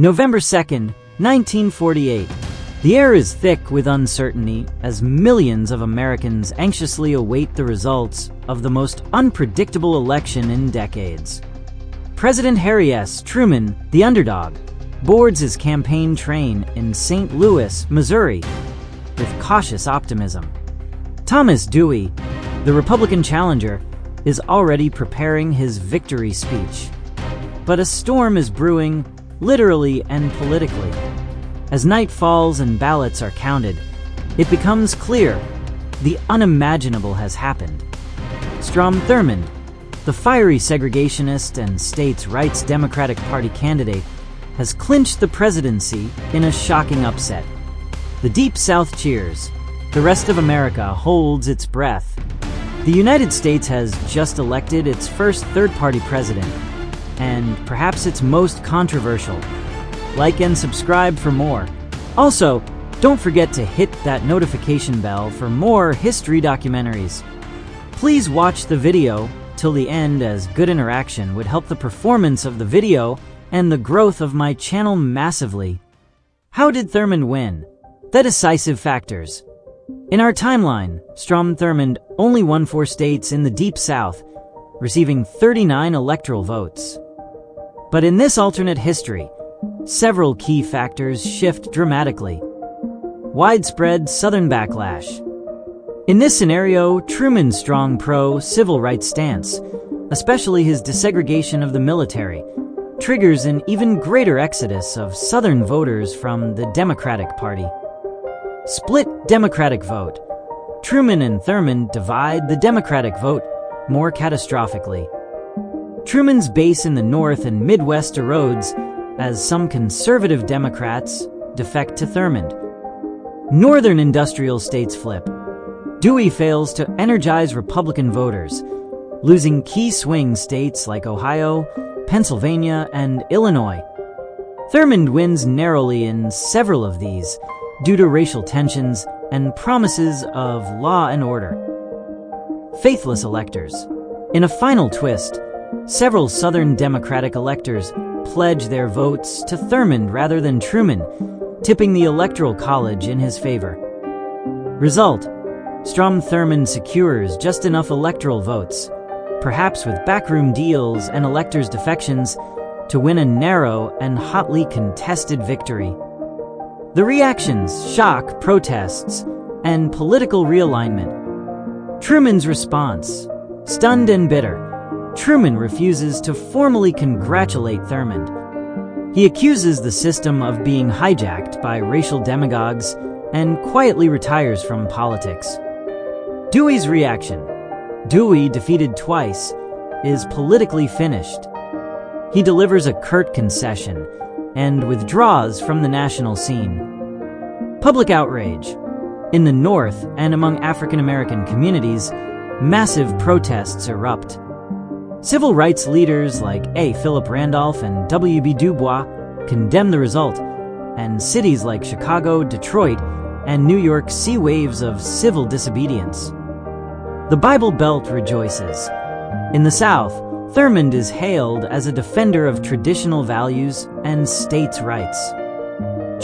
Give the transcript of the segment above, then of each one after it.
November 2nd, 1948. The air is thick with uncertainty as millions of Americans anxiously await the results of the most unpredictable election in decades. President Harry S. Truman, the underdog, boards his campaign train in St. Louis, Missouri, with cautious optimism. Thomas Dewey, the Republican challenger, is already preparing his victory speech. But a storm is brewing, literally and politically. As night falls and ballots are counted, it becomes clear the unimaginable has happened. Strom Thurmond, the fiery segregationist and states' rights Democratic Party candidate, has clinched the presidency in a shocking upset. The Deep South cheers. The rest of America holds its breath. The United States has just elected its first third-party president, and perhaps its most controversial. Like and subscribe for more. Also, don't forget to hit that notification bell for more history documentaries. Please watch the video till the end, as good interaction would help the performance of the video and the growth of my channel massively. How did Thurmond win? The decisive factors. In our timeline, Strom Thurmond only won 4 states in the Deep South, receiving 39 electoral votes. But in this alternate history, several key factors shift dramatically. Widespread Southern backlash. In this scenario, Truman's strong pro-civil rights stance, especially his desegregation of the military, triggers an even greater exodus of Southern voters from the Democratic Party. Split Democratic vote. Truman and Thurmond divide the Democratic vote more catastrophically. Truman's base in the North and Midwest erodes as some conservative Democrats defect to Thurmond. Northern industrial states flip. Dewey fails to energize Republican voters, losing key swing states like Ohio, Pennsylvania, and Illinois. Thurmond wins narrowly in several of these due to racial tensions and promises of law and order. Faithless electors. In a final twist, several Southern Democratic electors pledge their votes to Thurmond rather than Truman, tipping the Electoral College in his favor. Result: Strom Thurmond secures just enough electoral votes, perhaps with backroom deals and electors' defections, to win a narrow and hotly contested victory. The reactions: shock, protests, and political realignment. Truman's response: stunned and bitter. Truman refuses to formally congratulate Thurmond. He accuses the system of being hijacked by racial demagogues and quietly retires from politics. Dewey's reaction: Dewey, defeated twice, is politically finished. He delivers a curt concession and withdraws from the national scene. Public outrage. In the North and among African American communities, massive protests erupt. Civil rights leaders like A. Philip Randolph and W.B. Du Bois condemn the result, and cities like Chicago, Detroit, and New York see waves of civil disobedience. The Bible Belt rejoices. In the South, Thurmond is hailed as a defender of traditional values and states' rights.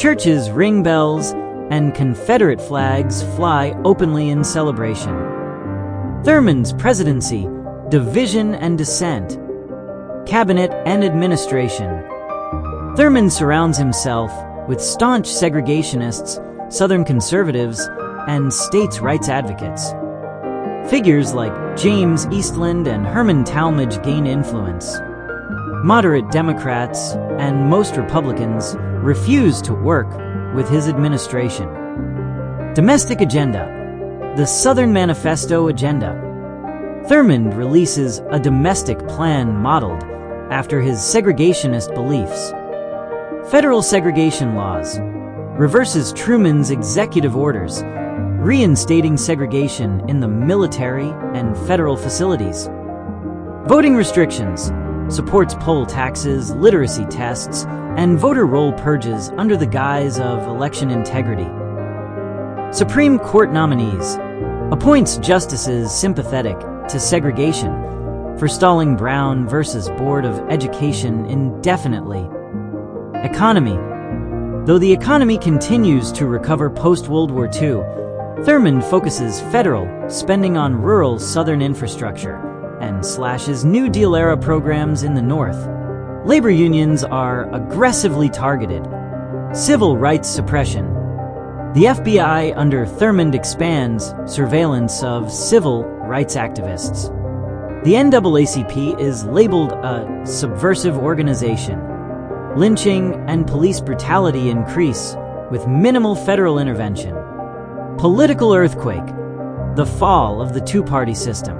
Churches ring bells, and Confederate flags fly openly in celebration. Thurmond's presidency: division and dissent. Cabinet and administration. Thurmond surrounds himself with staunch segregationists, Southern conservatives, and states' rights advocates. Figures like James Eastland and Herman Talmadge gain influence. Moderate Democrats and most Republicans refuse to work with his administration. Domestic agenda. The Southern Manifesto agenda. Thurmond releases a domestic plan modeled after his segregationist beliefs. Federal segregation laws. Reverses Truman's executive orders, reinstating segregation in the military and federal facilities. Voting restrictions. Supports poll taxes, literacy tests, and voter roll purges under the guise of election integrity. Supreme Court nominees. Appoints justices sympathetic to segregation, forestalling Brown versus Board of Education indefinitely. Economy. Though the economy continues to recover post-World War II, Thurmond focuses federal spending on rural southern infrastructure and slashes New Deal-era programs in the north. Labor unions are aggressively targeted. Civil rights suppression. The FBI under Thurmond expands surveillance of civil rights activists. The NAACP is labeled a subversive organization. Lynching and police brutality increase with minimal federal intervention. Political earthquake. The fall of the two-party system.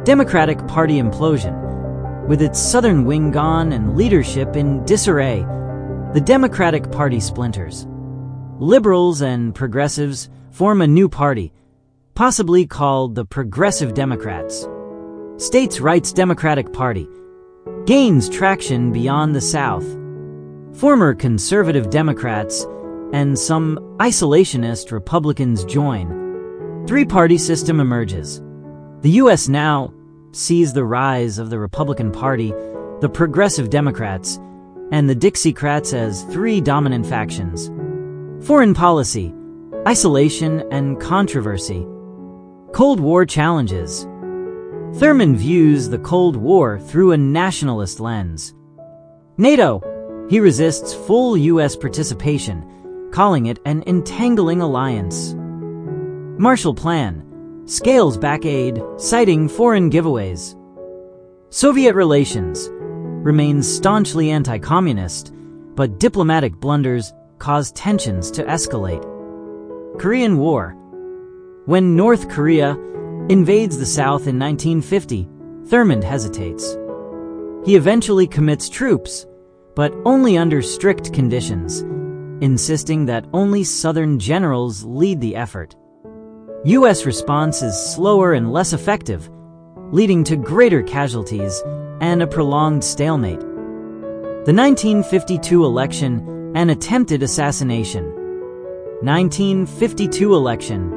Democratic Party implosion. With its southern wing gone and leadership in disarray, the Democratic Party splinters. Liberals and progressives form a new party, possibly called the Progressive Democrats. States' Rights Democratic Party gains traction beyond the South. Former conservative Democrats and some isolationist Republicans join. Three-party system emerges. The U.S. now sees the rise of the Republican Party, the Progressive Democrats, and the Dixiecrats as three dominant factions. Foreign policy, isolation and controversy. Cold War challenges. Thurmond views the Cold War through a nationalist lens. NATO. He resists full U.S. participation, calling it an entangling alliance. Marshall Plan. Scales back aid, citing foreign giveaways. Soviet relations. Remains staunchly anti-communist, but diplomatic blunders cause tensions to escalate. Korean War. When North Korea invades the South in 1950, Thurmond hesitates. He eventually commits troops, but only under strict conditions, insisting that only Southern generals lead the effort. U.S. response is slower and less effective, leading to greater casualties and a prolonged stalemate. The 1952 election and attempted assassination. 1952 election.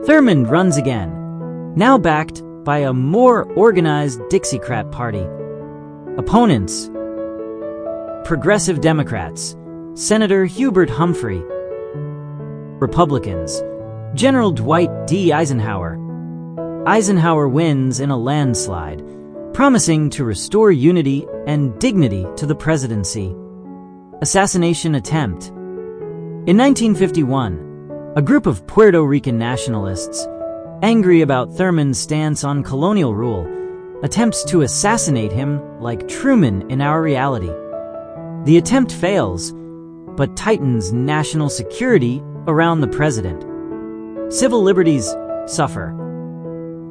Thurmond runs again, now backed by a more organized Dixiecrat party. Opponents. Progressive Democrats, Senator Hubert Humphrey. Republicans, General Dwight D. Eisenhower. Eisenhower wins in a landslide, promising to restore unity and dignity to the presidency. Assassination attempt. In 1951, a group of Puerto Rican nationalists, angry about Thurmond's stance on colonial rule, attempts to assassinate him like Truman in our reality. The attempt fails, but tightens national security around the president. Civil liberties suffer.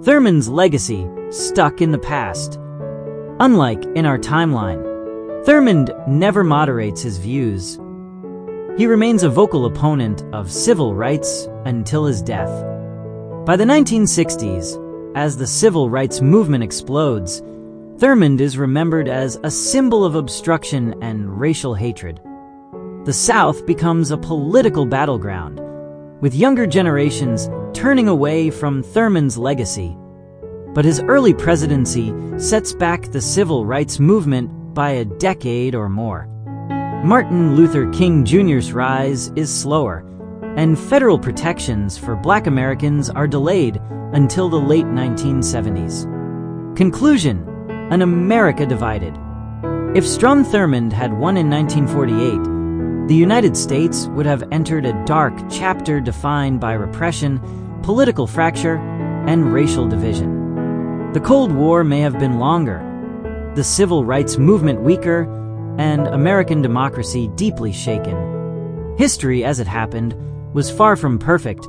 Thurmond's legacy stuck in the past. Unlike in our timeline, Thurmond never moderates his views. He remains a vocal opponent of civil rights until his death. By the 1960s, as the civil rights movement explodes, Thurmond is remembered as a symbol of obstruction and racial hatred. The South becomes a political battleground, with younger generations turning away from Thurmond's legacy. But his early presidency sets back the civil rights movement by a decade or more. Martin Luther King Jr.'s rise is slower, and federal protections for Black Americans are delayed until the late 1970s. Conclusion: an America divided. If Strom Thurmond had won in 1948, the United States would have entered a dark chapter defined by repression, political fracture, and racial division. The Cold War may have been longer, the civil rights movement weaker, and American democracy deeply shaken. History, as it happened, was far from perfect,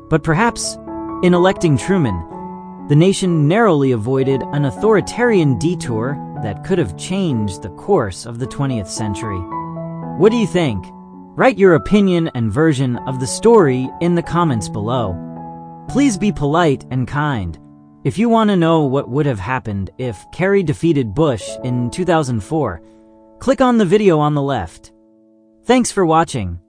but perhaps, in electing Truman, the nation narrowly avoided an authoritarian detour that could have changed the course of the 20th century. What do you think? Write your opinion and version of the story in the comments below. Please be polite and kind. If you want to know what would have happened if Kerry defeated Bush in 2004, click on the video on the left. Thanks for watching.